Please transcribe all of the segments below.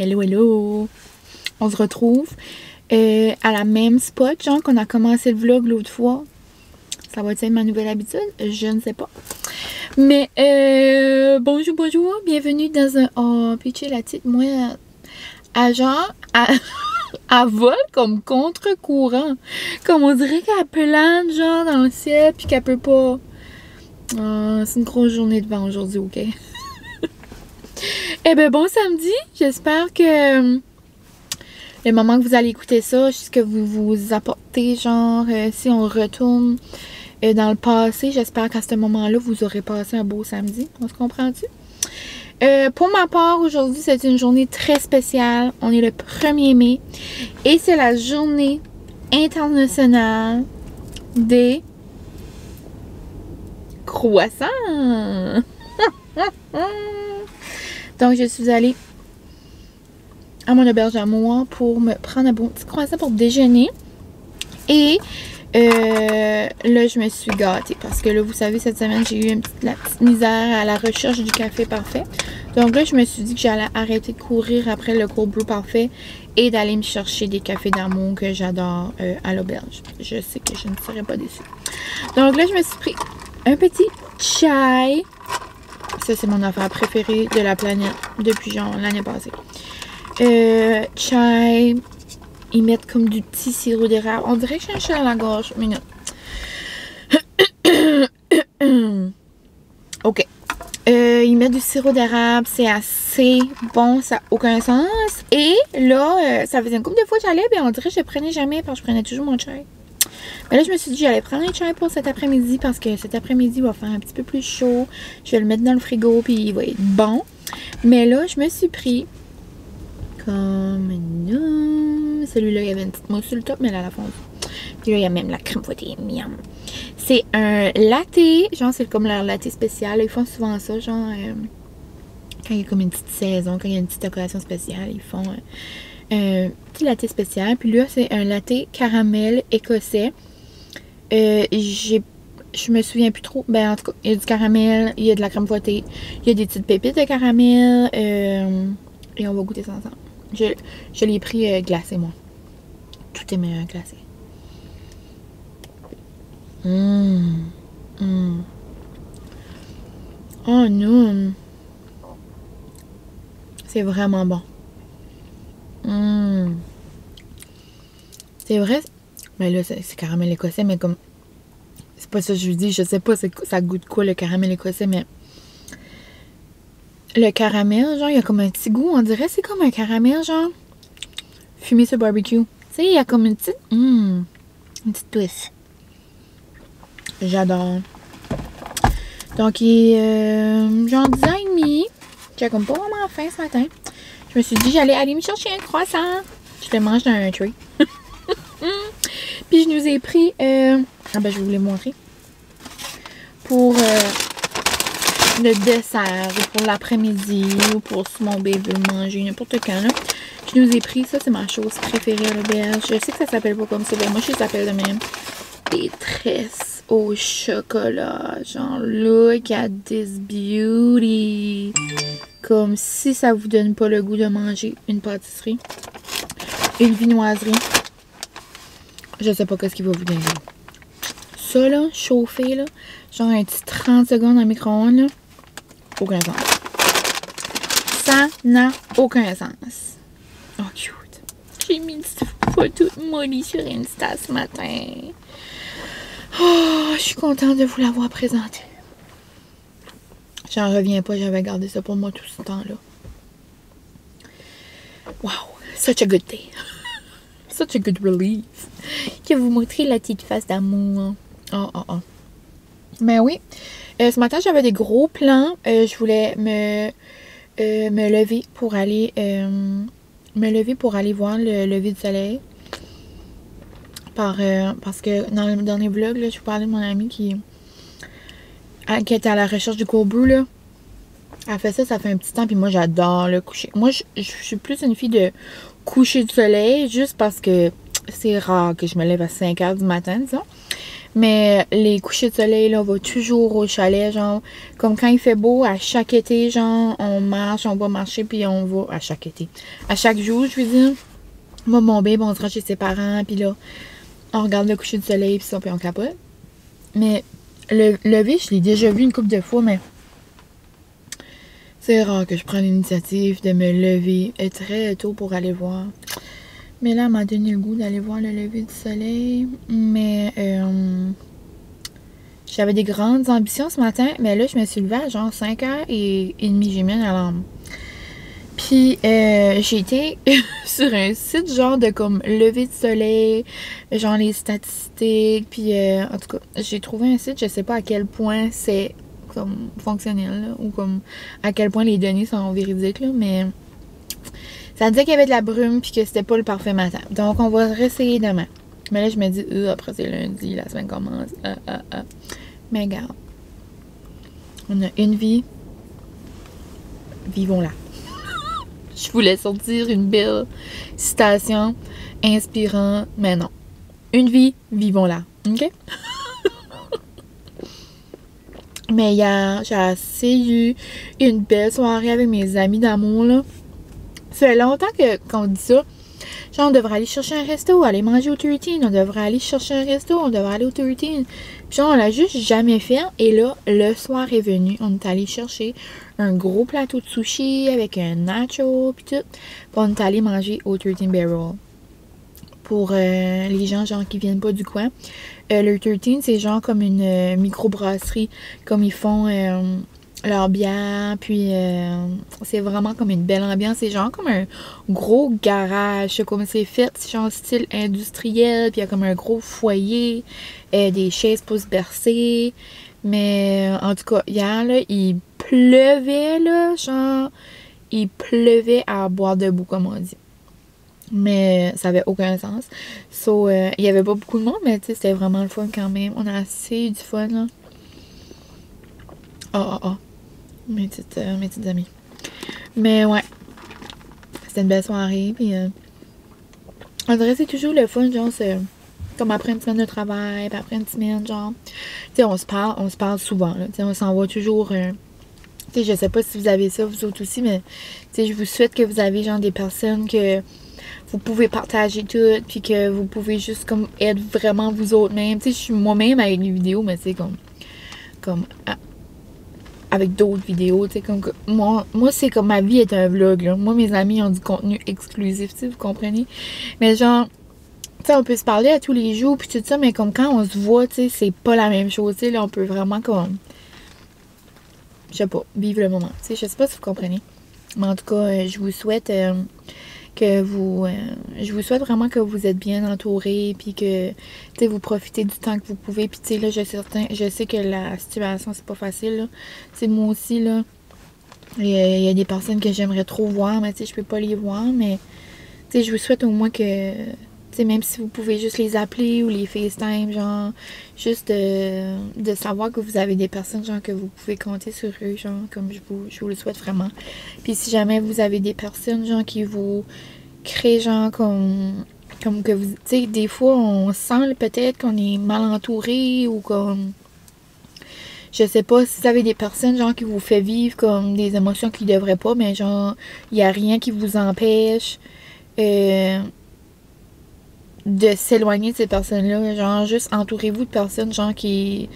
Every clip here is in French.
Hello, hello! On se retrouve à la même spot, genre qu'on a commencé le vlog l'autre fois. Ça va être ma nouvelle habitude? Je ne sais pas. Mais bonjour, bonjour! Bienvenue dans un... Oh, pitcher la petite, moi, à genre... Elle vole comme contre-courant. Comme on dirait qu'elle plane genre dans le ciel puis qu'elle peut pas... Oh, c'est une grosse journée de vent aujourd'hui, ok? Eh ben bon samedi, j'espère que le moment que vous allez écouter ça, juste que vous vous apportez, genre, si on retourne dans le passé, j'espère qu'à ce moment-là, vous aurez passé un beau samedi. On se comprend-tu? Pour ma part, aujourd'hui, c'est une journée très spéciale. On est le 1er mai et c'est la journée internationale des croissants. Donc, je suis allée à mon auberge à moi pour me prendre un bon petit croissant pour déjeuner. Et là, je me suis gâtée parce que là, vous savez, cette semaine, j'ai eu la petite misère à la recherche du café parfait. Donc là, je me suis dit que j'allais arrêter de courir après le cold brew parfait et d'aller me chercher des cafés d'amour que j'adore à l'auberge. Je sais que je ne serai pas déçue. Donc là, je me suis pris un petit chai. Ça, c'est mon affaire préférée de la planète depuis genre l'année passée. Chai. Ils mettent comme du petit sirop d'érable. On dirait que j'ai un chat à la gorge. Minute. Ok. Ils mettent du sirop d'érable. C'est assez bon. Ça n'a aucun sens. Et là, ça faisait une couple de fois que j'allais. Ben on dirait que je prenais jamais parce que je prenais toujours mon chai. Mais là, je me suis dit que j'allais prendre un chai pour cet après-midi parce que cet après-midi, il va faire un petit peu plus chaud. Je vais le mettre dans le frigo puis il va être bon. Mais là, je me suis pris comme non. Celui-là, il y avait une petite mousse sur le top, mais elle a la fondue. Puis là, il y a même la crème fouettée. Miam. C'est un latte. Genre, c'est comme leur latte spécial. Ils font souvent ça, genre, quand il y a comme une petite saison, quand il y a une petite occasion spéciale, ils font un petit latte spécial. Puis là, c'est un latte caramel écossais. Je me souviens plus trop. Ben, en tout cas, il y a du caramel, il y a de la crème fouettée, il y a des petites pépites de caramel. Et on va goûter ça ensemble. Je l'ai pris glacé, moi. Tout est meilleur glacé. Oh non. C'est vraiment bon. C'est vrai. Mais là, c'est caramel écossais, mais comme... C'est pas ça que je vous dis. Je sais pas ça goûte quoi le caramel écossais, mais... Le caramel, genre, il y a comme un petit goût. On dirait c'est comme un caramel, genre, fumé sur barbecue. Tu sais, il y a comme une petite twist. J'adore. Donc, il est genre 10h30. J'ai comme pas vraiment faim ce matin. Je me suis dit, j'allais aller me chercher un croissant. Je le mange dans un tray. Puis, je nous ai pris... Ah ben, je vais vous les montrer. Pour... le dessert ou pour l'après-midi ou pour si mon bébé veut manger n'importe quand là. Je nous ai pris ça, c'est ma chose préférée à l'auberge. Je sais que ça s'appelle pas comme ça, mais moi je s'appelle de même. Des tresses au chocolat. Genre, look at this beauty. Comme si ça vous donne pas le goût de manger une pâtisserie. Une viennoiserie. Je sais pas qu'est-ce qu'il va vous donner. Ça là, chauffé là, genre un petit 30 secondes en micro-ondes là. Aucun sens. Ça n'a aucun sens. Oh, cute. J'ai mis une photo de Molly sur Insta ce matin. Oh, je suis contente de vous l'avoir présentée. J'en reviens pas, j'avais gardé ça pour moi tout ce temps-là. Wow, such a good day. Such a good relief. Je vais vous montrer la petite face d'amour. Oh. Mais oui. Ce matin, j'avais des gros plans. Je voulais me lever pour aller voir le lever du soleil. Parce que dans le dernier vlog, là, je vous parlais de mon amie qui était à la recherche du cold brew, là. Elle fait ça fait un petit temps, puis moi, j'adore le coucher. Moi, je suis plus une fille de coucher du soleil, juste parce que c'est rare que je me lève à 5h du matin, disons. Mais les couchers de soleil, là, on va toujours au chalet, genre, comme quand il fait beau, à chaque été, genre, on marche, on va marcher, puis on va, à chaque été, à chaque jour, je veux dire, moi, mon babe, on se rend chez ses parents, puis là, on regarde le coucher de soleil, puis ça, puis on capote. Mais le lever, je l'ai déjà vu une couple de fois, mais c'est rare que je prenne l'initiative de me lever très tôt pour aller voir. Mais là, elle m'a donné le goût d'aller voir le lever du soleil. Mais j'avais des grandes ambitions ce matin. Mais là, je me suis levée à genre 5h30. J'ai mis une alarme. Puis, j'ai été sur un site genre de comme lever du soleil, genre les statistiques. Puis, en tout cas, j'ai trouvé un site, je sais pas à quel point c'est comme fonctionnel, là, ou comme à quel point les données sont véridiques, là, mais ça disait qu'il y avait de la brume puis que c'était pas le parfait matin. Donc, on va réessayer demain. Mais là, je me dis, après c'est lundi, la semaine commence. Mais regarde, on a une vie, vivons-la. Je voulais sortir une belle citation inspirante, mais non. Une vie, vivons-la. OK? Mais hier, j'ai assez eu une belle soirée avec mes amis d'amour, là. Ça fait longtemps qu'on dit ça. Genre, on devrait aller chercher un resto, aller manger au 13. On devrait aller chercher un resto, on devrait aller au 13. Puis genre, on l'a juste jamais fait. Et là, le soir est venu. On est allé chercher un gros plateau de sushi avec un nacho puis tout. Puis on est allé manger au 13 Barrel. Pour les gens genre qui viennent pas du coin. Le 13, c'est genre comme une microbrasserie. Comme ils font leur bière. Puis c'est vraiment comme une belle ambiance. C'est genre comme un gros garage. Comme c'est fait, c'est genre style industriel. Puis il y a comme un gros foyer. Des chaises pour se bercer. Mais en tout cas, hier, là, il pleuvait, là. Genre, il pleuvait à boire debout, comme on dit. Mais ça avait aucun sens. So, il y avait pas beaucoup de monde, mais tu sais, c'était vraiment le fun quand même. On a assez eu du fun, là. Mes petites amies. Mais ouais. C'était une belle soirée, puis on dirait que c'est toujours le fun, genre, c'est comme après une semaine de travail, puis après une semaine, genre, tu sais, on se parle souvent, là. Tu sais, on s'envoie toujours, tu sais, je sais pas si vous avez ça, vous autres aussi, mais, tu sais, je vous souhaite que vous avez, genre, des personnes que vous pouvez partager tout, puis que vous pouvez juste comme être vraiment vous autres même. Tu sais, je suis moi-même avec les vidéos, mais tu sais, comme avec d'autres vidéos, tu sais, comme moi c'est comme ma vie est un vlog, là. Moi, mes amis ont du contenu exclusif, tu sais, vous comprenez? Mais genre, tu sais, on peut se parler à tous les jours, puis tout ça, mais comme quand on se voit, tu sais, c'est pas la même chose, tu sais, là, on peut vraiment comme, je sais pas, vivre le moment, tu sais, je sais pas si vous comprenez. Mais en tout cas, je vous souhaite je vous souhaite vraiment que vous êtes bien entourés, puis que, tu sais, vous profitez du temps que vous pouvez, puis tu sais, là, je sais que la situation, c'est pas facile, là. C'est moi aussi, là, il y a des personnes que j'aimerais trop voir, mais tu sais, je peux pas les voir, mais, tu sais, je vous souhaite au moins que, tu sais, même si vous pouvez juste les appeler ou les FaceTime, genre, juste de savoir que vous avez des personnes, genre, que vous pouvez compter sur eux, genre, comme je vous le souhaite vraiment. Puis si jamais vous avez des personnes, genre, qui vous créent, genre, comme que vous, tu sais, des fois, on sent peut-être qu'on est mal entouré ou comme, je sais pas, si vous avez des personnes, genre, qui vous fait vivre comme des émotions qui devraient pas, mais genre, il y a rien qui vous empêche, de s'éloigner de ces personnes-là. Genre, juste entourez-vous de personnes, genre, qui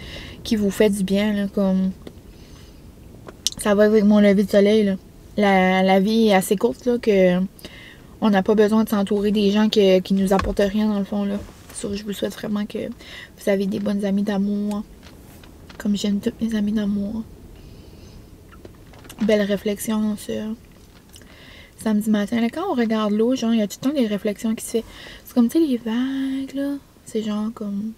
vous fait du bien, là, comme, ça va avec mon lever de soleil, là. La vie est assez courte, là, que on n'a pas besoin de s'entourer des gens qui nous apportent rien, dans le fond, là. Je vous souhaite vraiment que vous avez des bonnes amies d'amour, comme j'aime toutes mes amies d'amour. Belle réflexion sur samedi matin. Là, quand on regarde l'eau, genre, il y a tout le temps des réflexions qui se fait. C'est comme, tu sais, les vagues, là. C'est genre comme...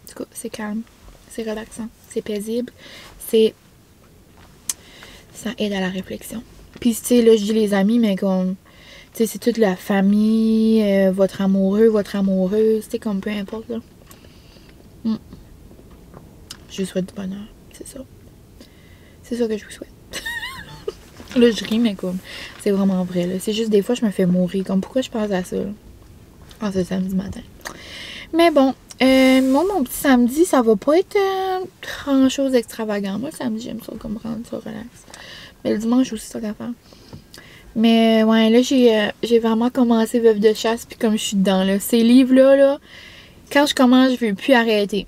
En tout cas, c'est calme. C'est relaxant. C'est paisible. Ça aide à la réflexion. Puis, tu sais, là, je dis les amis, mais comme... Tu sais, c'est toute la famille, votre amoureux, votre amoureuse. Tu sais, comme peu importe, là. Je vous souhaite du bonheur. C'est ça. C'est ça que je vous souhaite. Là, je ris, mais comme, c'est vraiment vrai, là. C'est juste des fois, je me fais mourir. Comme, pourquoi je pense à ça, là? Ah, c'est samedi matin. Mais bon, Moi, mon petit samedi, ça va pas être grand chose d'extravagant. Moi, le samedi, j'aime ça comme rendre ça relax. Mais le dimanche aussi, ça qu'à faire. Mais ouais, là, j'ai vraiment commencé Veuve de chasse, puis comme je suis dedans, là. Ces livres-là, là, quand je commence, je veux plus arrêter.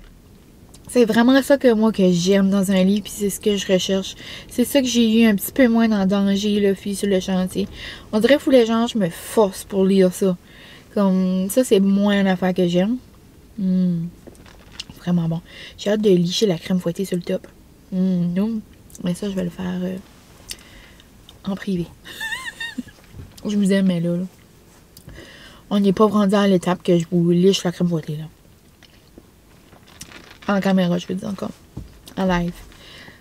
C'est vraiment ça que moi, que j'aime dans un livre, puis c'est ce que je recherche. C'est ça que j'ai eu un petit peu moins dans Danger, là, Fille sur le chantier. On dirait que les gens, je me force pour lire ça. Comme ça, c'est moins une affaire que j'aime. Vraiment bon. J'ai hâte de licher la crème fouettée sur le top. Non. Mais ça, je vais le faire en privé. Je vous aime, mais là. On n'est pas rendu à l'étape que je vous liche la crème fouettée, là. En caméra, je veux dire encore. En live.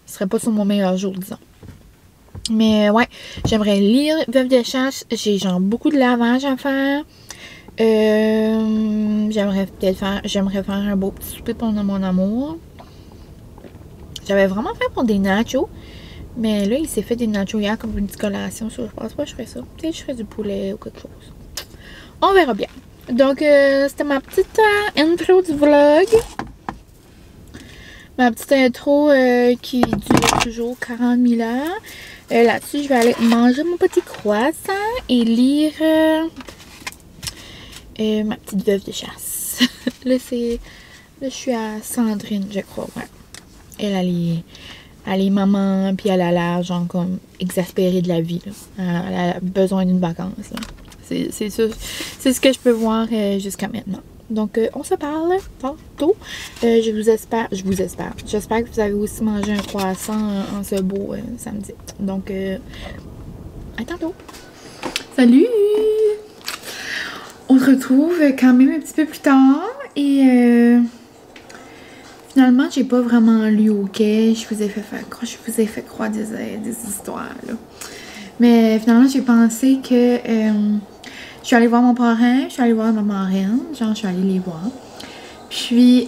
Ce serait pas sur mon meilleur jour, disons. Mais ouais, j'aimerais lire Veuve de chasse. J'ai genre beaucoup de lavage à faire. J'aimerais faire un beau petit souper pour mon amour. J'avais vraiment fait pour des nachos. Mais là, il s'est fait des nachos hier comme une petite collation. Je pense pas que je ferais ça. Peut-être que je ferais du poulet ou quelque chose. On verra bien. Donc, c'était ma petite intro du vlog. Ma petite intro qui dure toujours 40 000 heures. Là-dessus, je vais aller manger mon petit croissant et lire ma petite Veuve de chasse. Là, je suis à Sandrine, je crois. Ouais. Elle est maman, puis elle a l'air, genre, comme exaspérée de la vie. Là. Elle a besoin d'une vacance. C'est ce que je peux voir jusqu'à maintenant. Donc, on se parle tantôt. J'espère que vous avez aussi mangé un croissant en ce beau samedi. Donc, à tantôt. Salut! On se retrouve quand même un petit peu plus tard. Et finalement, j'ai pas vraiment lu au quai. Je vous ai fait croire des histoires. Là. Mais finalement, j'ai pensé que... je suis allée voir mon parrain, je suis allée voir ma marraine, genre je suis allée les voir. Puis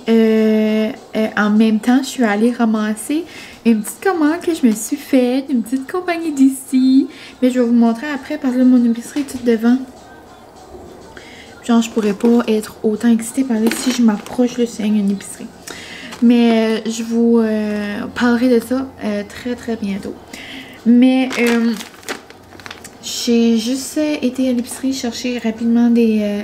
en même temps, je suis allée ramasser une petite commande que je me suis faite, une petite compagnie d'ici. Mais je vais vous montrer après parce que là, mon épicerie est toute devant. Genre je pourrais pas être autant excitée par là si je m'approche là, c'est une épicerie. Mais je vous parlerai de ça très très bientôt. Mais... j'ai juste été à l'épicerie chercher rapidement des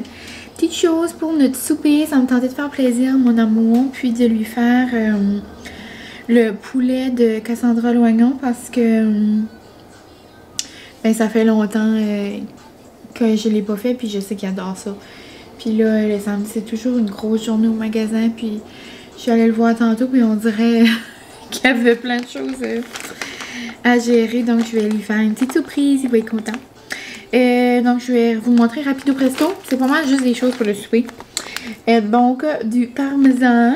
petites choses pour notre souper. Ça me tentait de faire plaisir à mon amour, puis de lui faire le poulet de Cassandra Loignon parce que ben, ça fait longtemps que je l'ai pas fait, puis je sais qu'il adore ça. Puis là, le samedi, c'est toujours une grosse journée au magasin, puis je suis allée le voir tantôt, puis on dirait qu'il y avait plein de choses à gérer, donc je vais lui faire une petite surprise, il va être content. Donc je vais vous montrer rapido presto, c'est pas mal juste des choses pour le souper. Donc du parmesan,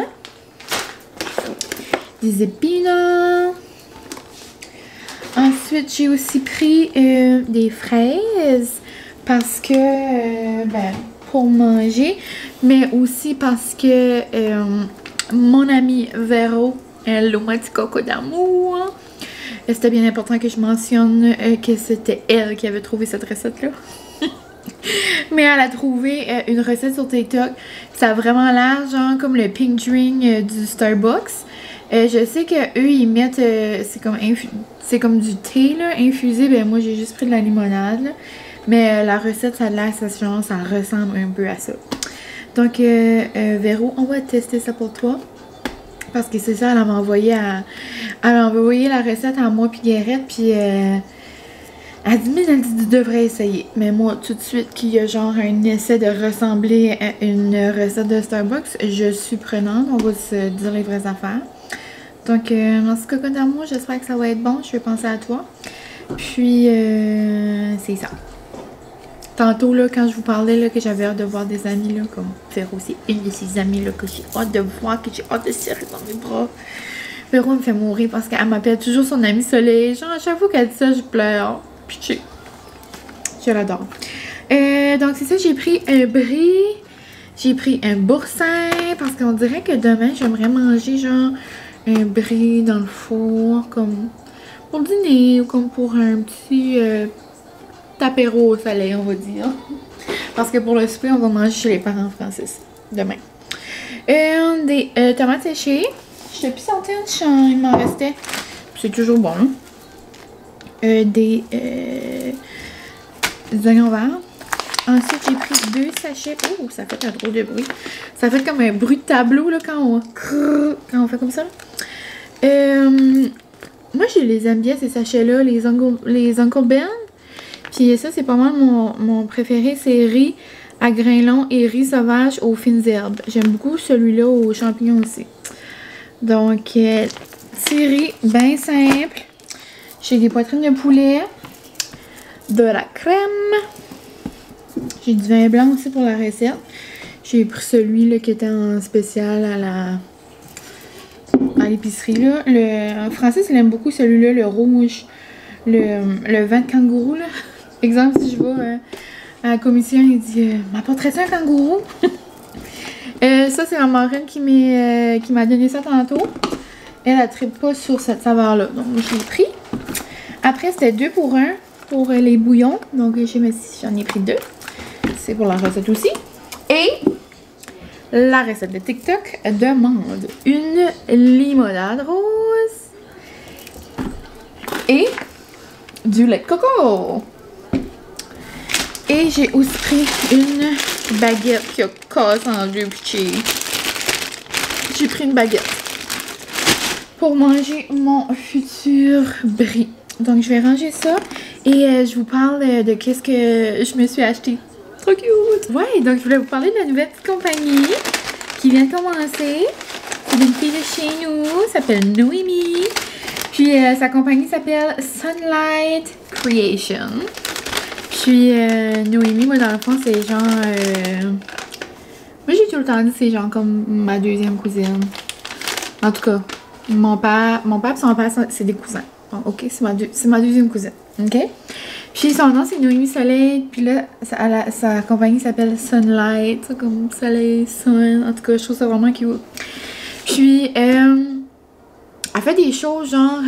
des épinards. Ensuite j'ai aussi pris des fraises parce que ben, pour manger, mais aussi parce que mon amie Véro, elle a un petit coco d'amour. C'était bien important que je mentionne que c'était elle qui avait trouvé cette recette-là. Mais elle a trouvé une recette sur TikTok. Ça a vraiment l'air genre comme le pink drink du Starbucks. Je sais que eux ils mettent, c'est comme du thé là, infusé. Ben moi j'ai juste pris de la limonade. Là. Mais la recette, ça a l'air, ça ressemble un peu à ça. Donc Véro, on va tester ça pour toi. Parce que c'est ça, elle m'a envoyé la recette à moi puis Guérette, puis elle dit, mais elle dit, tu devrais essayer. Mais moi, tout de suite, qu'il y a genre un essai de ressembler à une recette de Starbucks, je suis prenante, on va se dire les vraies affaires. Donc, dans ce coco d'amour, j'espère que ça va être bon, je vais penser à toi. Puis, c'est ça. Tantôt, là, quand je vous parlais là, que j'avais hâte de voir des amis, là, comme Véro, c'est une de ses amies là, que j'ai hâte de voir, que j'ai hâte de serrer dans mes bras. Véro me fait mourir parce qu'elle m'appelle toujours son amie Soleil. Genre, à chaque fois qu'elle dit ça, je pleure. Pitché. Je l'adore. Donc, c'est ça, j'ai pris un brie. J'ai pris un boursin parce qu'on dirait que demain, j'aimerais manger, genre, un brie dans le four, comme pour le dîner ou comme pour un petit... apéro au soleil, on va dire. Parce que pour le souper, on va manger chez les parents Francis demain. Des tomates séchées. Je suis certaine, il m'en restait. C'est toujours bon. Des oignons verts. Ensuite, j'ai pris 2 sachets. Oh, ça fait un drôle de bruit. Ça fait comme un bruit de tableau là, quand on fait comme ça. Moi, je les aime bien, ces sachets-là, les Uncle Ben. Puis ça, c'est pas mal mon préféré. C'est riz à grains longs et riz sauvage aux fines herbes. J'aime beaucoup celui-là aux champignons aussi. Donc, petit riz bien simple. J'ai des poitrines de poulet. De la crème. J'ai du vin blanc aussi pour la recette. J'ai pris celui là, qui était en spécial à l'épicerie. Francis, il aime beaucoup celui-là, le rouge. Le vin de kangourou. Là. Exemple, si je vais à la commission, il dit m'apporterais-tu un kangourou? Ça, c'est ma marraine qui m'a donné ça tantôt. Elle ne tripe pas sur cette saveur-là. Donc, je l'ai pris. Après, c'était 2 pour 1 pour les bouillons. Donc, j'en ai pris 2. C'est pour la recette aussi. Et la recette de TikTok demande une limonade rose et du lait de coco. Et j'ai aussi pris une baguette qui a cassé en deux pitchés. J'ai pris une baguette pour manger mon futur brie. Donc, je vais ranger ça et je vous parle de qu'est-ce que je me suis acheté. Trop cute! Ouais, donc je voulais vous parler de la nouvelle petite compagnie qui vient de commencer. C'est une fille de chez nous, s'appelle Noémie. Puis sa compagnie s'appelle Sunlight Creation. Puis Noémie, moi dans le fond, c'est genre... Moi j'ai tout le temps dit c'est genre comme ma deuxième cousine. En tout cas, mon père et son père, c'est des cousins. Bon, ok, c'est ma deuxième cousine. Ok? Puis son nom c'est Noémie Soleil, puis là sa compagnie s'appelle Sunlight, comme soleil, sun, en tout cas je trouve ça vraiment cute. Puis elle fait des choses genre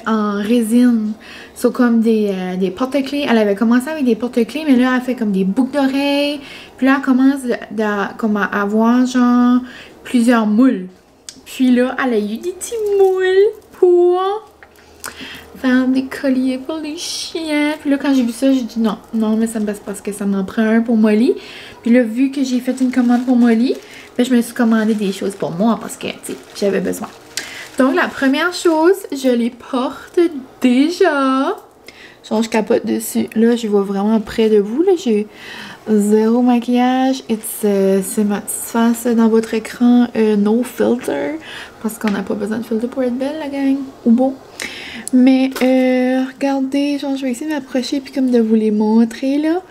en résine, c'est comme des porte-clés. Elle avait commencé avec des porte-clés, mais là elle fait comme des boucles d'oreilles, puis là elle commence comme à avoir genre plusieurs moules. Puis là elle a eu des petits moules pour faire des colliers pour les chiens. Puis là, quand j'ai vu ça, j'ai dit non, mais ça me passe parce que ça m'en prend un pour Molly. Puis là, vu que j'ai fait une commande pour Molly, ben, je me suis commandé des choses pour moi parce que, tu sais, j'avais besoin. Donc, la première chose, je les porte déjà. Genre, je capote dessus. Là, je vois vraiment près de vous. Là, j'ai zéro maquillage. C'est ma petite face dans votre écran. No filter. Parce qu'on n'a pas besoin de filtre pour être belle, la gang. Ou beau. Mais regardez, genre je vais essayer de m'approcher puis comme de vous les montrer là.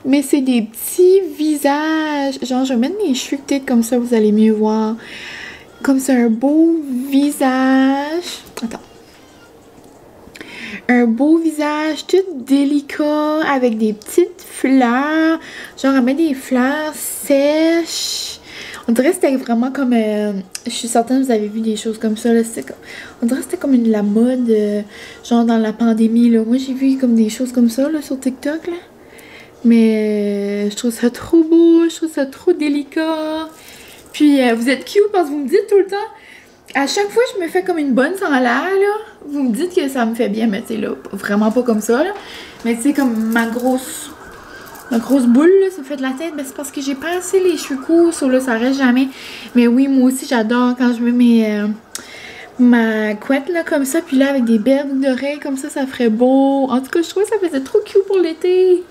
Mais c'est des petits visages. Genre je vais mettre mes cheveux peut-être comme ça vous allez mieux voir. Comme c'est un beau visage. Attends. Un beau visage tout délicat avec des petites fleurs. Genre elle met des fleurs sèches. On dirait que c'était vraiment comme... je suis certaine que vous avez vu des choses comme ça. Là, on dirait que c'était comme la mode, genre dans la pandémie. Là. Moi, j'ai vu comme des choses comme ça là, sur TikTok. Là. Mais je trouve ça trop beau, je trouve ça trop délicat. Puis vous êtes cute parce que vous me dites tout le temps... À chaque fois que je me fais comme une bonne sans l'air, là, vous me dites que ça me fait bien. Mais tu sais, là, vraiment pas comme ça. Là. Mais tu sais, comme ma grosse boule, là, ça fait de la tête, mais c'est parce que j'ai pas assez les cheveux courts, so, là, ça reste jamais. Mais oui, moi aussi, j'adore quand je mets ma couette, là, comme ça, puis là, avec des belles boucles d'oreilles, comme ça ferait beau. En tout cas, je trouve que ça faisait trop cute pour l'été.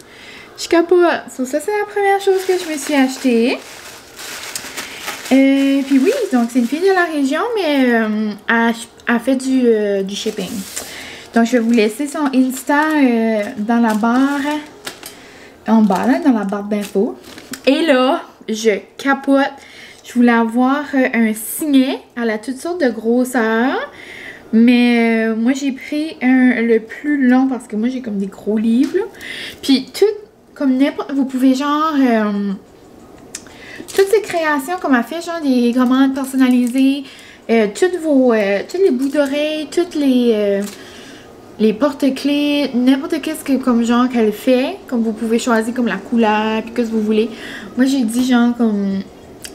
Je capote. So, ça, c'est la première chose que je me suis achetée. Puis oui, donc, c'est une fille de la région, mais elle fait du shipping. Donc, je vais vous laisser son Insta dans la barre... en bas, là, dans la barre d'infos. Et là, je capote. Je voulais avoir un signet. Elle a toutes sortes de grosseurs. Mais moi, j'ai pris le plus long parce que moi, j'ai comme des gros livres. Là. Puis, tout, comme n'importe... Vous pouvez genre... toutes ces créations comme elle fait, genre des commandes personnalisées. Toutes les bouts d'oreilles, toutes les porte-clés, n'importe qu'est-ce que comme genre qu'elle fait, comme vous pouvez choisir comme la couleur puis qu'est-ce que vous voulez. Moi j'ai dit genre comme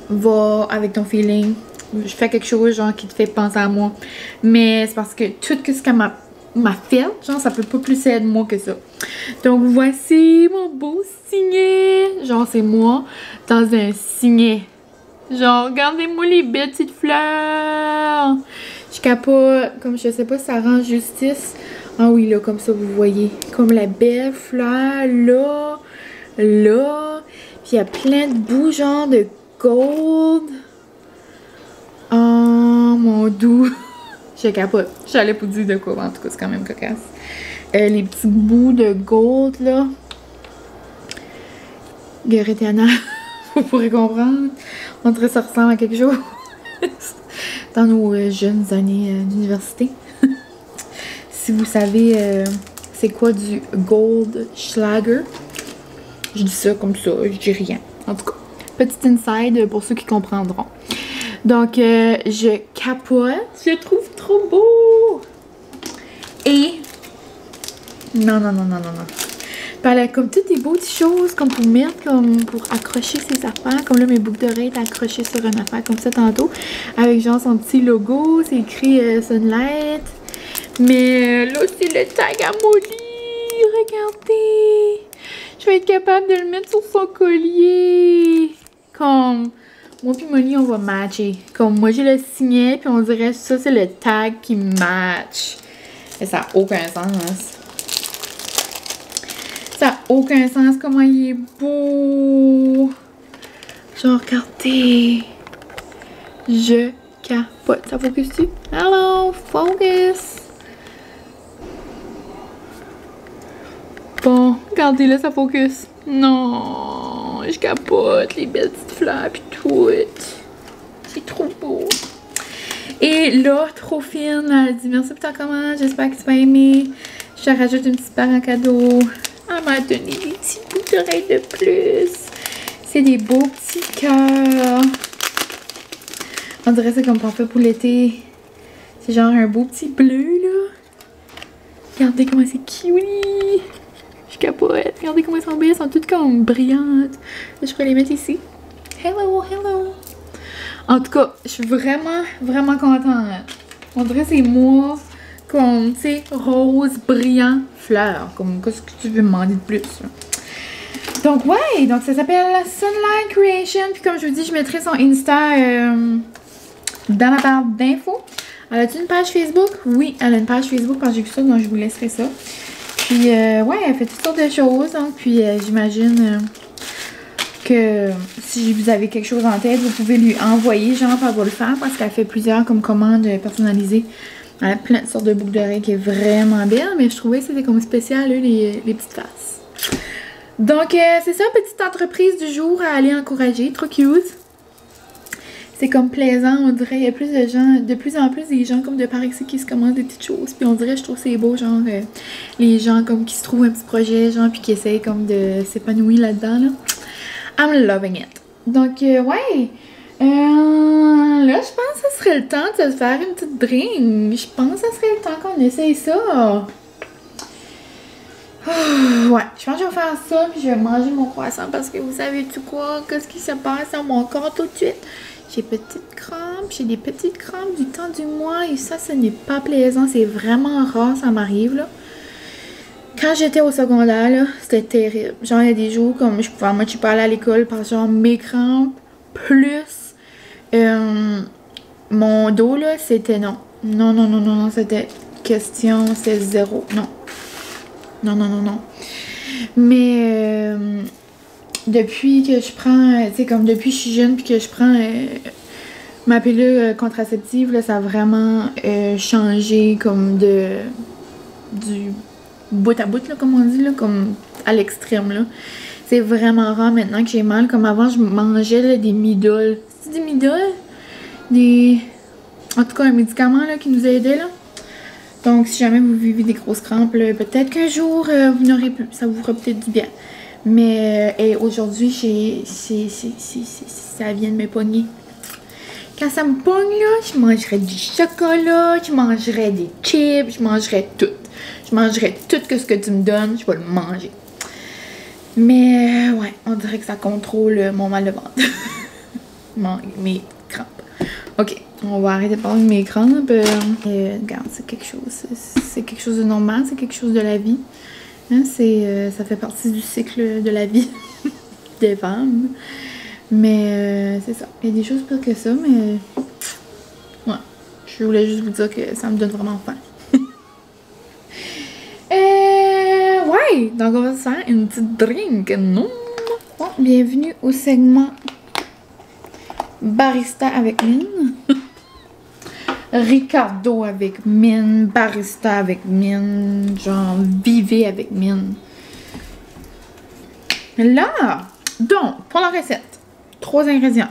va avec ton feeling. Je fais quelque chose genre qui te fait penser à moi. Mais c'est parce que tout ce qu'elle m'a fait, genre ça peut pas plus être moi que ça. Donc voici mon beau signet. Genre c'est moi dans un signet. Genre regardez-moi les belles petites fleurs. Je capote, comme je sais pas si ça rend justice. Ah oui là, comme ça vous voyez. Comme la belle fleur là. Là. Puis il y a plein de bouts genre de gold. Oh mon doux. Je capote. J'allais pour dire de quoi, en tout cas c'est quand même cocasse. Les petits bouts de gold là. Guerretiana, vous pourrez comprendre. On dirait que ça ressemble à quelque chose. Dans nos jeunes années d'université. Si vous savez c'est quoi du gold Schlager. Je dis ça comme ça, je dis rien. En tout cas, petit inside pour ceux qui comprendront. Donc, je capote. Je le trouve trop beau. Et... Non. Puis elle a comme toutes des beaux petites choses comme pour mettre, comme pour accrocher ses affaires. Comme là, mes boucles d'oreilles étaient accrochées sur une affaire comme ça tantôt. Avec genre son petit logo. C'est écrit Sunlight. Mais là, c'est le tag à Molly. Regardez. Je vais être capable de le mettre sur son collier. Comme... Moi puis Molly, on va matcher. Comme moi, j'ai le signet, puis on dirait ça, c'est le tag qui match. Et ça n'a aucun sens. Ça n'a aucun sens comment il est beau. Genre, regardez. Je capote. Ça focus-tu? Hello, focus. Bon, regardez là, ça focus. Non, je capote les belles petites fleurs pis tout. C'est trop beau. Et là, trop fine, elle dit merci pour ta commande, j'espère que tu vas aimer. Je te rajoute une petite paire en cadeau. Elle m'a donné des petits bouts d'oreilles de plus. C'est des beaux petits cœurs. On dirait c'est comme parfait pour l'été. C'est genre un beau petit bleu là. Regardez comment c'est cute. Je capote. Regardez comment elles sont belles. Elles sont toutes comme brillantes. Je pourrais les mettre ici. Hello. En tout cas, je suis vraiment contente. On dirait que c'est moi comme, tu sais, rose, brillant, fleur. Comme, qu'est-ce que tu veux me demander de plus? Là? Donc, ouais. Donc, ça s'appelle Sunlight Creation. Puis, comme je vous dis, je mettrai son Insta dans ma barre d'infos. Elle a-t-il une page Facebook? Oui, elle a une page Facebook quand j'ai vu ça. Donc, je vous laisserai ça. Puis, ouais, elle fait toutes sortes de choses. Donc, puis, j'imagine que si vous avez quelque chose en tête, vous pouvez lui envoyer. Genre, elle va le faire parce qu'elle fait plusieurs comme commandes personnalisées. Elle a plein de sortes de boucles d'oreilles qui est vraiment belle. Mais je trouvais que c'était comme spécial, les petites faces. Donc, c'est ça, petite entreprise du jour à aller encourager. Trop cute. C'est comme plaisant, on dirait. Il y a plus de gens, de plus en plus des gens comme de par ici qui se commandent des petites choses. Puis on dirait, je trouve c'est beau, genre, les gens comme qui se trouvent un petit projet, genre, puis qui essayent comme de s'épanouir là-dedans, là. I'm loving it. Donc, ouais. Là, je pense que ce serait le temps de se faire une petite drink. Je pense que ce serait le temps qu'on essaye ça. Ouais, je pense que je vais faire ça, puis je vais manger mon croissant parce que vous savez tout quoi, qu'est-ce qui se passe dans mon corps tout de suite. J'ai des petites crampes du temps du mois et ça, ce n'est pas plaisant, c'est vraiment rare, ça m'arrive là. Quand j'étais au secondaire, là, c'était terrible. Genre, il y a des jours comme je suis pas allée à l'école parce que genre mes crampes, plus mon dos là, c'était non, c'était question, c'est zéro, non. Mais depuis que je prends, tu sais, comme depuis que je suis jeune puis que je prends ma pilule contraceptive, là, ça a vraiment changé comme du bout à bout, là, comme on dit, là, comme à l'extrême, là. C'est vraiment rare maintenant que j'ai mal. Comme avant, je mangeais là, des midoles. C'est des midoles? En tout cas, un médicament là, qui nous aidait, là. Donc, si jamais vous vivez des grosses crampes, peut-être qu'un jour, vous n'aurez plus. Ça vous fera peut-être du bien. Mais aujourd'hui, ça vient de me pogner. Quand ça me pogne, là, je mangerais du chocolat, je mangerais des chips, je mangerais tout. Je mangerais tout ce que tu me donnes, je vais le manger. Mais, ouais, on dirait que ça contrôle mon mal de ventre. mes crampes. Ok, on va arrêter de parler de mes crampes. Regarde, c'est quelque chose de normal, c'est quelque chose de la vie. Hein, ça fait partie du cycle de la vie des femmes. Mais c'est ça. Il y a des choses pires que ça, mais ouais. Je voulais juste vous dire que ça me donne vraiment faim. Ouais, donc on va se faire une petite drink, non? Bon, bienvenue au segment barista avec mine. Ricardo avec mine, barista avec mine, genre vivez avec mine. Là, donc, pour la recette, 3 ingrédients.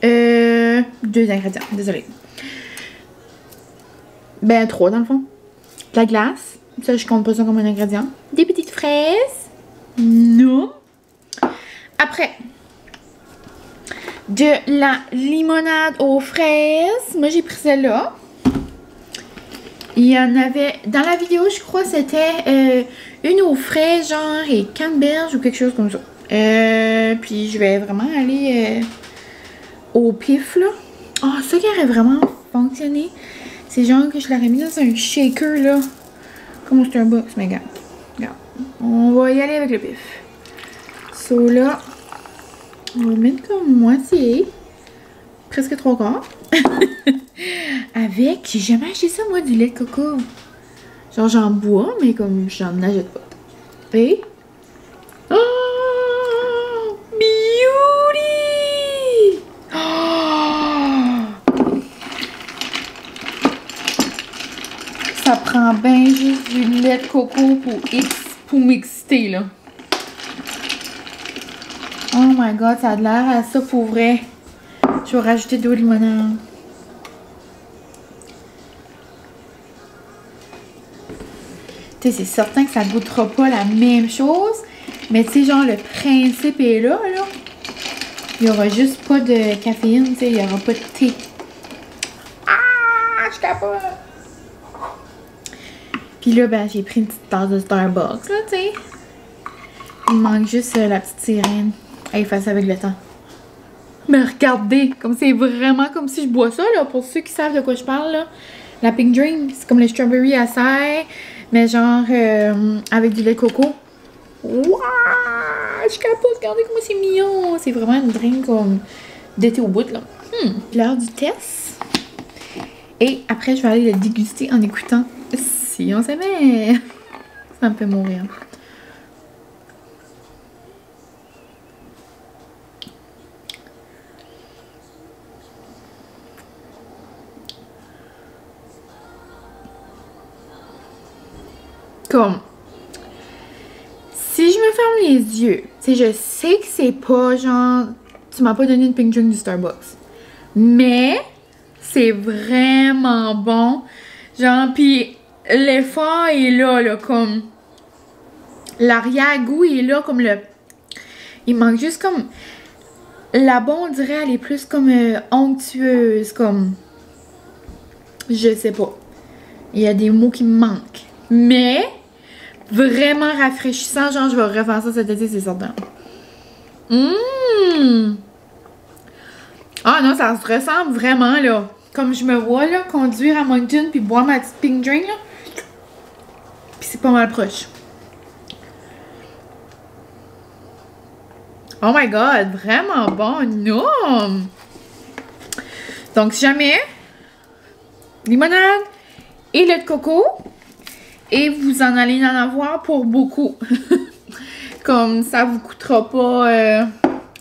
2 ingrédients, désolé. Ben, 3 dans le fond. De la glace, ça je compte pas ça comme un ingrédient. Des petites fraises. Non. Après, de la limonade aux fraises. Moi, j'ai pris celle-là. Il y en avait... Dans la vidéo, je crois c'était une aux fraises, genre, et canneberge ou quelque chose comme ça. Puis, je vais vraiment aller au pif, là. Ah, ça qui aurait vraiment fonctionné, c'est genre que je l'aurais mis dans un shaker, là. Comme au Starbucks, mais regarde. On va y aller avec le pif. So, là... On va mettre comme moitié, presque 3/4. Avec, j'ai jamais acheté ça moi, du lait de coco. Genre j'en bois, mais comme j'en achète pas. Et... Oh! Beauty! Oh! Ça prend bien juste du lait de coco pour mixer là. Oh my god, ça a l'air à ça pour vrai. Je vais rajouter de l'eau de limonade. Tu sais, c'est certain que ça goûtera pas la même chose. Mais tu sais, genre, le principe est là, là. Il y aura juste pas de caféine, tu sais, il y aura pas de thé. Ah, je capote. Puis là, ben, j'ai pris une petite tasse de Starbucks, là, tu sais. Il manque juste la petite sirène. Elle efface avec le temps. Mais regardez, comme c'est vraiment comme si je bois ça, là, pour ceux qui savent de quoi je parle, là. La Pink Dream, c'est comme les strawberry acai, mais genre avec du lait de coco. Waouh! Je capote, regardez comment c'est mignon. C'est vraiment une drink comme d'été au bout, là. L'heure du test. Et après, je vais aller le déguster en écoutant Si on s'aimait. Ça me fait mourir. Comme, si je me ferme les yeux, tu sais, je sais que c'est pas genre, tu m'as pas donné une pink drink du Starbucks, mais c'est vraiment bon, genre, pis l'effort est là, comme, l'arrière-goût est là, comme il manque juste comme, là-bas, on dirait, elle est plus comme onctueuse, comme, je sais pas, il y a des mots qui me manquent, mais... Vraiment rafraîchissant, genre je vais refaire ça cet été, c'est certain. Ah non, ça se ressemble vraiment là. Comme je me vois là, conduire à Moncton puis boire ma petite pink drink là. Puis c'est pas mal proche. Oh my god, vraiment bon, non! Donc si jamais, limonade et lait de coco. Et vous en allez en avoir pour beaucoup. Comme ça vous coûtera pas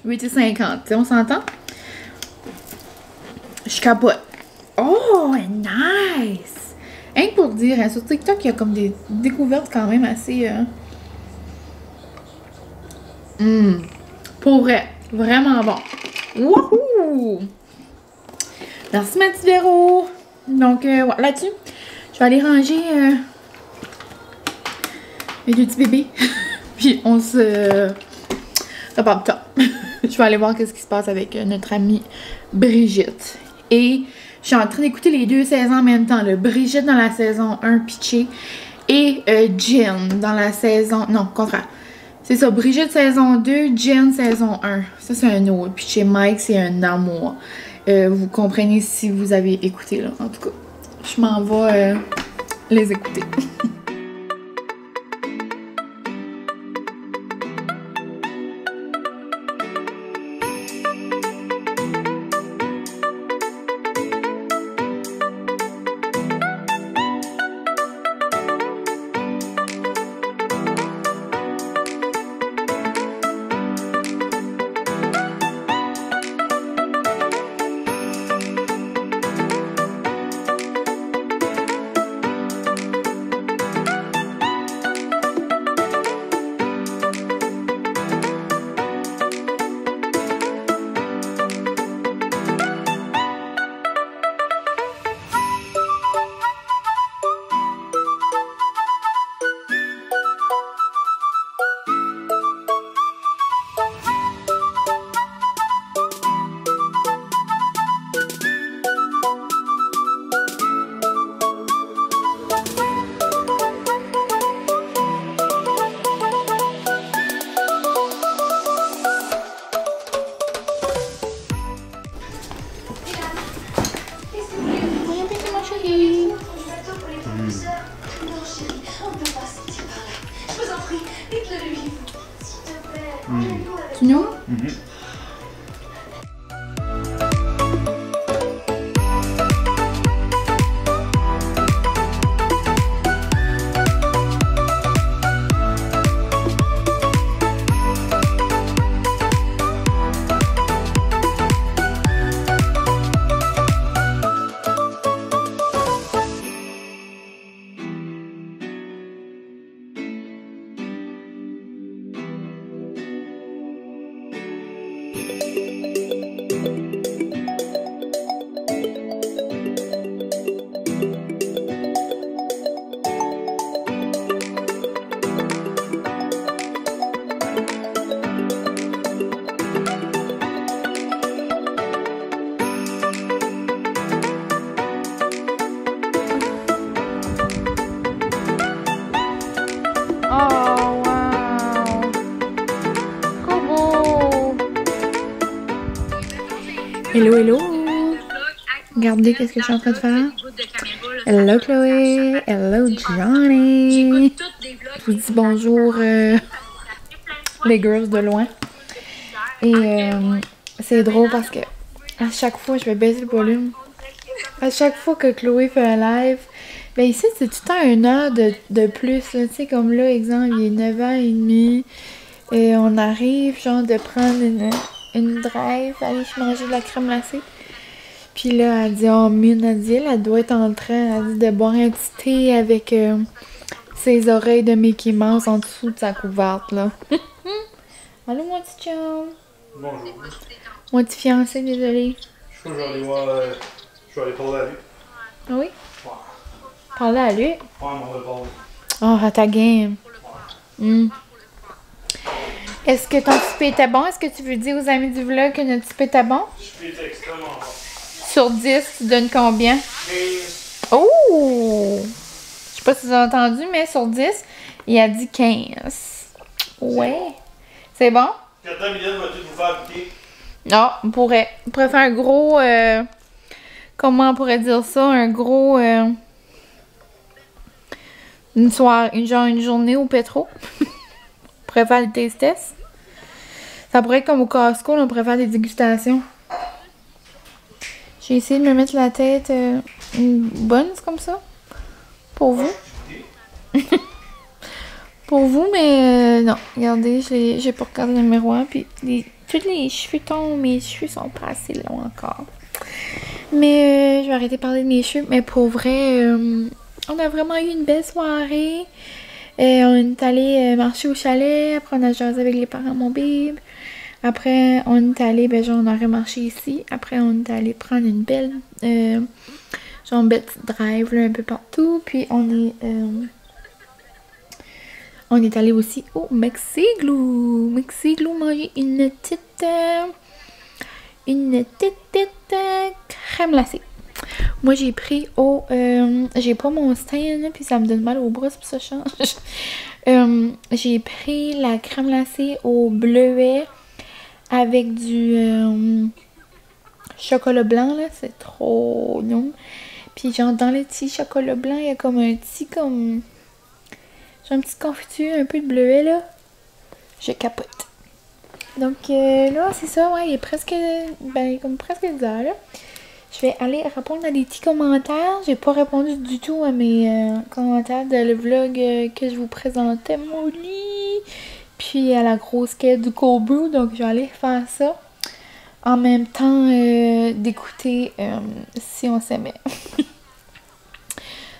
8,50. On s'entend? Je capote. Oh, nice! Rien que pour dire, hein, sur TikTok, il y a comme des découvertes quand même assez... Pour vrai, vraiment bon. Wouhou! Merci ma petite Véro. Donc, ouais, là-dessus, je vais aller ranger... mes deux petits bébés. Puis on se reparle plus tard. Je vais aller voir qu'est-ce qui se passe avec notre amie Brigitte. Et je suis en train d'écouter les 2 saisons en même temps. Là. Brigitte dans la saison 1 pitchée et Jen dans la saison... Non, contraire. C'est ça, Brigitte saison 2, Jen saison 1. Ça, c'est un autre. Puis chez Mike, c'est un amour. Vous comprenez si vous avez écouté, là. En tout cas, je m'en vais les écouter. Tu nous? Hello, hello! Regardez qu'est-ce que je suis en train de faire. Hello Chloé! Hello Johnny! Je vous dis bonjour les girls de loin. Et c'est drôle parce que à chaque fois, je vais baisser le volume. À chaque fois que Chloé fait un live, ben ici c'est tout le temps une heure de plus. Tu sais, comme là, exemple, il est 9h30. Et on arrive, genre, de prendre une drive, aller manger de la crème glacée. Puis là, elle dit, oh, Mine, elle doit être en train, elle dit, de boire un petit thé avec ses oreilles de Mickey Mouse en dessous de sa couverte, là. Allô, mon petit chum. Bonjour. Mon petit fiancé, désolé. Je crois que je vais aller voir, je vais aller parler à lui. Ah oui? Ouais. Parler à lui? Ouais, on va parler. Oh, à ta game. Est-ce que ton souper était bon? Est-ce que tu veux dire aux amis du vlog que notre souper était bon? Le souper était extrêmement bon. Sur 10, tu donnes combien? 15. Oh! Je sais pas si vous avez entendu, mais sur 10, il a dit 15. Ouais. C'est bon? Quand Mylène va tout vous faire goûter. Non, on pourrait faire un gros... comment on pourrait dire ça? Un gros... une journée au pétro. On pourrait faire des taste tests. Ça pourrait être comme au Costco, on pourrait faire des dégustations. J'ai essayé de me mettre la tête bonne, comme ça. Pour vous. Pour vous, mais non. Regardez, j'ai pas regardé le miroir. Puis tous les cheveux tombent. Mes cheveux sont pas assez longs encore. Mais je vais arrêter de parler de mes cheveux. Mais pour vrai, on a vraiment eu une belle soirée. On est allé marcher au chalet. Après, on a jasé avec les parents de mon bébé. Après, on est allé, ben genre, on aurait marché ici. Après, on est allé prendre une belle, genre, une belle petite drive, là, un peu partout. Puis, on est allé aussi au Mexiglou. Mexiglou, manger une petite crème glacée. Moi, j'ai pris j'ai pas mon stand, là, puis ça me donne mal au bras, c'est pour ça que je change. J'ai pris la crème glacée au bleuet avec du chocolat blanc, là. C'est trop non. Puis genre, dans le petit chocolat blanc, il y a comme un petit, comme... J'ai un petit confiture, un peu de bleuet, là. Je capote. Donc là, c'est ça, ouais, il est presque... Ben, comme presque 10 heures, là. Je vais aller répondre à des petits commentaires. J'ai pas répondu du tout à mes commentaires de le vlog que je vous présentais, Molly. Puis à la grosse quête du cold brew. Donc je vais aller faire ça. En même temps d'écouter Si on s'aimait.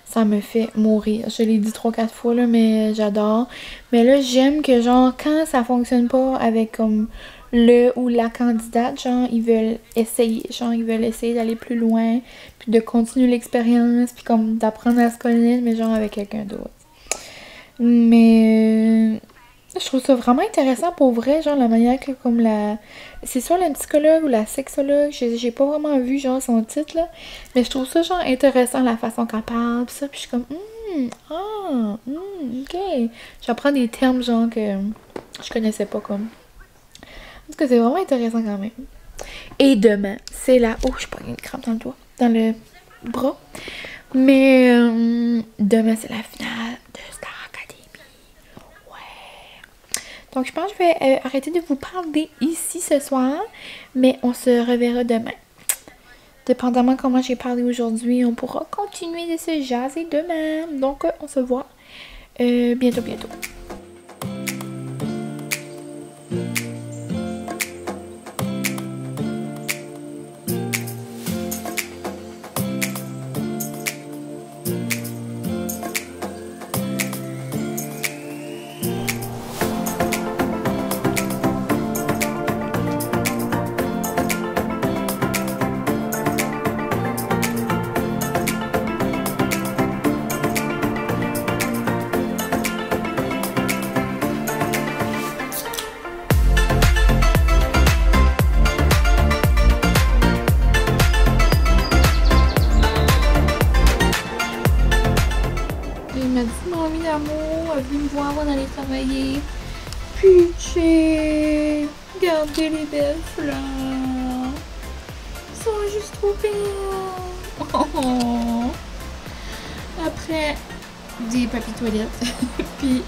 Ça me fait mourir. Je l'ai dit 3-4 fois, là, mais j'adore. Mais là, j'aime que, genre, quand ça fonctionne pas avec, comme, le ou la candidate, genre, ils veulent essayer. Genre, ils veulent essayer d'aller plus loin, puis de continuer l'expérience, puis comme d'apprendre à se connaître, mais genre avec quelqu'un d'autre. Mais... je trouve ça vraiment intéressant pour vrai, genre la manière que comme la... C'est soit la psychologue ou la sexologue, j'ai pas vraiment vu genre son titre là, mais je trouve ça genre intéressant la façon qu'elle parle, pis ça, puis je suis comme ok. J'apprends des termes genre que je connaissais pas comme. En tout cas, c'est vraiment intéressant quand même. Et demain, c'est là... Oh, je prends une crampe dans le doigt, dans le bras. Mais demain, c'est la finale de Star Academy. Ouais. Donc, je pense que je vais arrêter de vous parler ici ce soir. Mais on se reverra demain. Dépendamment comment j'ai parlé aujourd'hui, on pourra continuer de se jaser demain. Donc, on se voit bientôt. Travailler. Puis j'ai regardé les belles fleurs. Elles sont juste trop belles. Oh. Après des papiers toilettes. Puis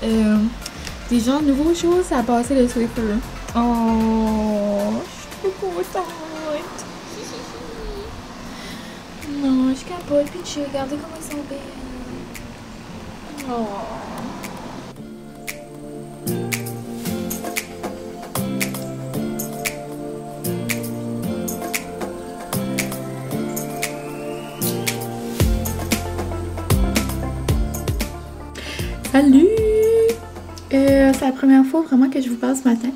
des genres de nouveaux choses à passer le Swiffer. Oh, je suis trop contente. Non, je capote. Puis j'ai regardé comment elles sont belles. Oh. Salut! C'est la première fois vraiment que je vous parle ce matin.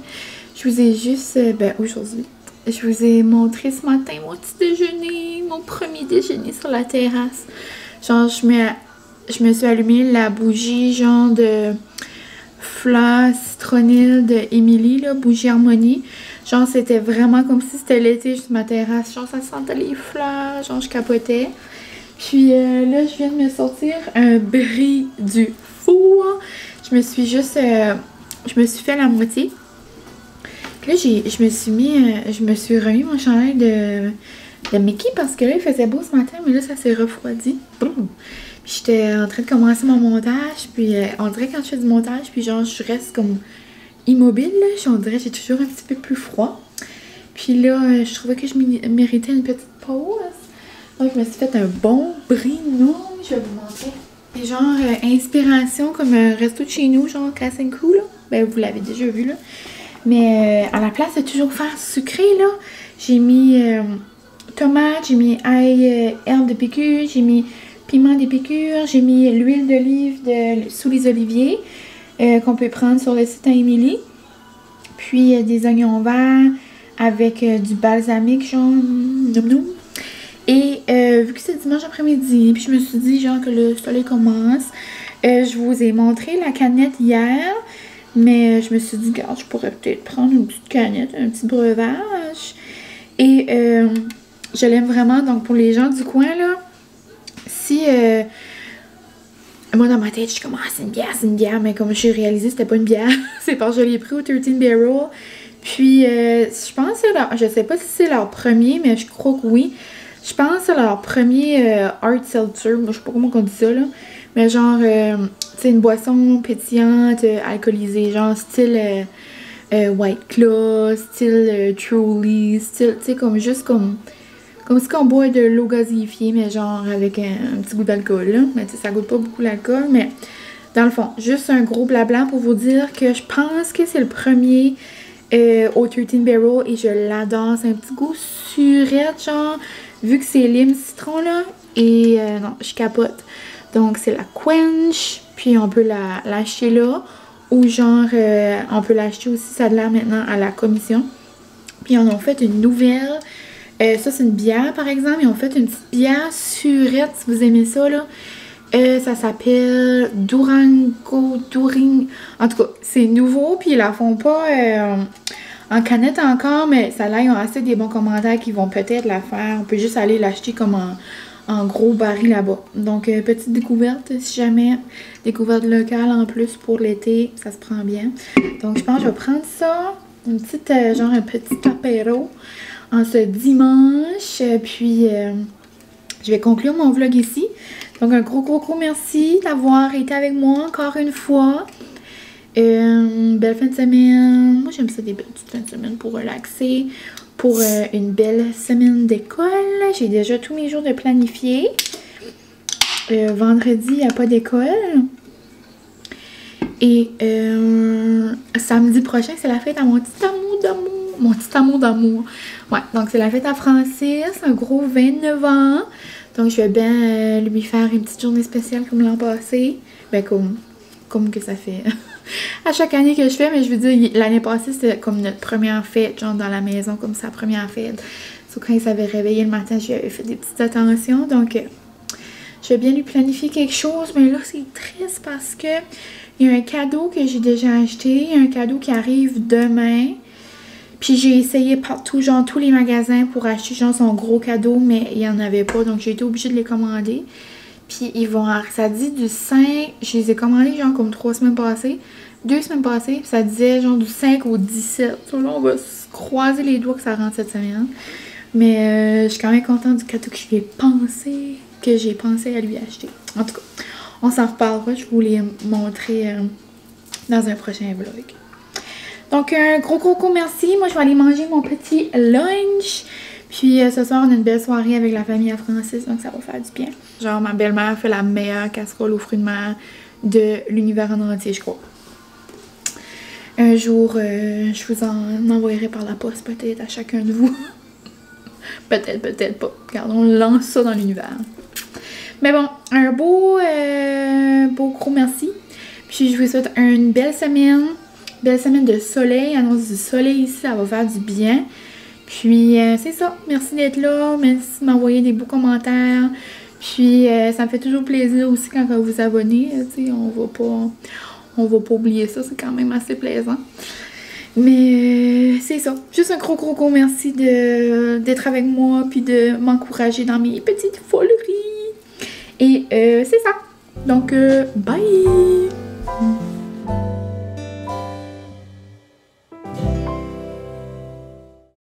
Je vous ai juste, aujourd'hui, je vous ai montré ce matin mon petit déjeuner, mon premier déjeuner sur la terrasse. Genre, je me suis allumé la bougie, genre de fleurs citronille de Emily, là, bougie harmonie. Genre, c'était vraiment comme si c'était l'été sur ma terrasse. Genre, ça sentait les fleurs, genre, je capotais. Puis là, je viens de me sortir un brie du four. Je me suis juste... je me suis fait la moitié. Puis là, je me suis remis mon chandail de Mickey parce que là, il faisait beau ce matin, mais là, ça s'est refroidi. Boum! Puis j'étais en train de commencer mon montage, puis on dirait quand je fais du montage, puis genre, je reste comme immobile, là. On dirait que j'ai toujours un petit peu plus froid. Puis là, je trouvais que je méritais une petite pause. Donc, je me suis fait un bon brie. Non, je vais vous montrer. C'est genre inspiration comme un resto de chez nous, genre Cassenkou, là. Ben, vous l'avez déjà vu, là. Mais à la place de toujours faire sucré, là, j'ai mis tomate, j'ai mis ail, herbe de piqûre, j'ai mis piment de piqûre, j'ai mis l'huile d'olive sous les oliviers qu'on peut prendre sur le site à Emily. Puis des oignons verts avec du balsamique, genre noum. Et vu que c'est dimanche après-midi, puis je me suis dit genre que le soleil commence, je vous ai montré la canette hier, mais je me suis dit, regarde, je pourrais peut-être prendre une petite canette, un petit breuvage. Et je l'aime vraiment, donc pour les gens du coin là, aussi, moi dans ma tête, je suis comme, ah, c'est une bière, mais comme j'ai réalisé, c'était pas une bière. C'est parce que je l'ai pris au 13 Barrel. Puis, je pense que je sais pas si c'est leur premier, mais je crois que oui. Je pense que c'est leur premier hard seltzer. Je sais pas comment on dit ça, là. Mais genre, c'est une boisson pétillante, alcoolisée, genre style White Claw, style Truly, style, tu sais, comme juste comme si on boit de l'eau gazéifiée, mais genre avec un petit goût d'alcool, là. Mais tu sais, ça goûte pas beaucoup l'alcool, mais dans le fond, juste un gros blabla pour vous dire que je pense que c'est le premier au 13 Barrel et je l'adore. C'est un petit goût surette, genre, vu que c'est lime citron, là. Et non, je capote. Donc, c'est la Quench, puis on peut l'acheter là. Ou genre, on peut l'acheter aussi, ça a l'air maintenant à la commission. Puis, on a fait une nouvelle. Ça, c'est une bière, par exemple. Ils ont fait une petite bière surette, si vous aimez ça, là. Ça s'appelle Durango. En tout cas, c'est nouveau, puis ils la font pas en canette encore, mais ça là, ils ont assez des bons commentaires qui vont peut-être la faire. On peut juste aller l'acheter comme en gros baril là-bas. Donc, petite découverte, si jamais. Découverte locale en plus pour l'été, ça se prend bien. Donc, je pense que je vais prendre ça. Une petite, genre un petit apéro en ce dimanche. Puis, je vais conclure mon vlog ici. Donc, un gros merci d'avoir été avec moi encore une fois. Belle fin de semaine. Moi, j'aime ça des belles petites fins de semaine pour relaxer. Pour une belle semaine d'école. J'ai déjà tous mes jours de planifier. Vendredi, il n'y a pas d'école. Et samedi prochain, c'est la fête à mon petit amour d'amour. Mon petit amour d'amour. Ouais, donc c'est la fête à Francis. Un gros 29 ans. Donc, je vais bien lui faire une petite journée spéciale comme l'an passé. Ben, comme que ça fait à chaque année que je fais. Mais je veux dire, l'année passée, c'était comme notre première fête, genre dans la maison, comme sa première fête. Sauf quand il s'avait réveillé le matin, je lui avais fait des petites attentions. Donc, je vais bien lui planifier quelque chose. Mais là, c'est triste parce que il y a un cadeau que j'ai déjà acheté. Il y a un cadeau qui arrive demain. Puis j'ai essayé partout, genre tous les magasins pour acheter genre son gros cadeau, mais il n'y en avait pas. Donc j'ai été obligée de les commander. Puis ils vont, ça dit du 5, je les ai commandés genre comme 3 semaines passées. 2 semaines passées, puis ça disait genre du 5 au 17. Donc là, on va se croiser les doigts que ça rentre cette semaine. Mais je suis quand même contente du cadeau que j'ai pensé à lui acheter. En tout cas, on s'en reparlera. Je vais vous les montrer dans un prochain vlog. Donc, un gros merci. Moi, je vais aller manger mon petit lunch. Puis, ce soir, on a une belle soirée avec la famille à Francis. Donc, ça va faire du bien. Genre, ma belle-mère fait la meilleure casserole aux fruits de mer de l'univers en entier, je crois. Un jour, je vous en envoyerai par la poste, peut-être, à chacun de vous. Peut-être pas. Regarde, on lance ça dans l'univers. Mais bon, un beau gros merci. Puis, je vous souhaite une belle semaine. Belle semaine de soleil, annonce du soleil ici, ça va faire du bien. Puis c'est ça, merci d'être là, merci de m'envoyer des beaux commentaires. Puis ça me fait toujours plaisir aussi quand vous vous abonnez, tu sais, on va pas oublier ça, c'est quand même assez plaisant. Mais c'est ça, juste un gros merci d'être avec moi, puis de m'encourager dans mes petites foleries. Et c'est ça, donc bye!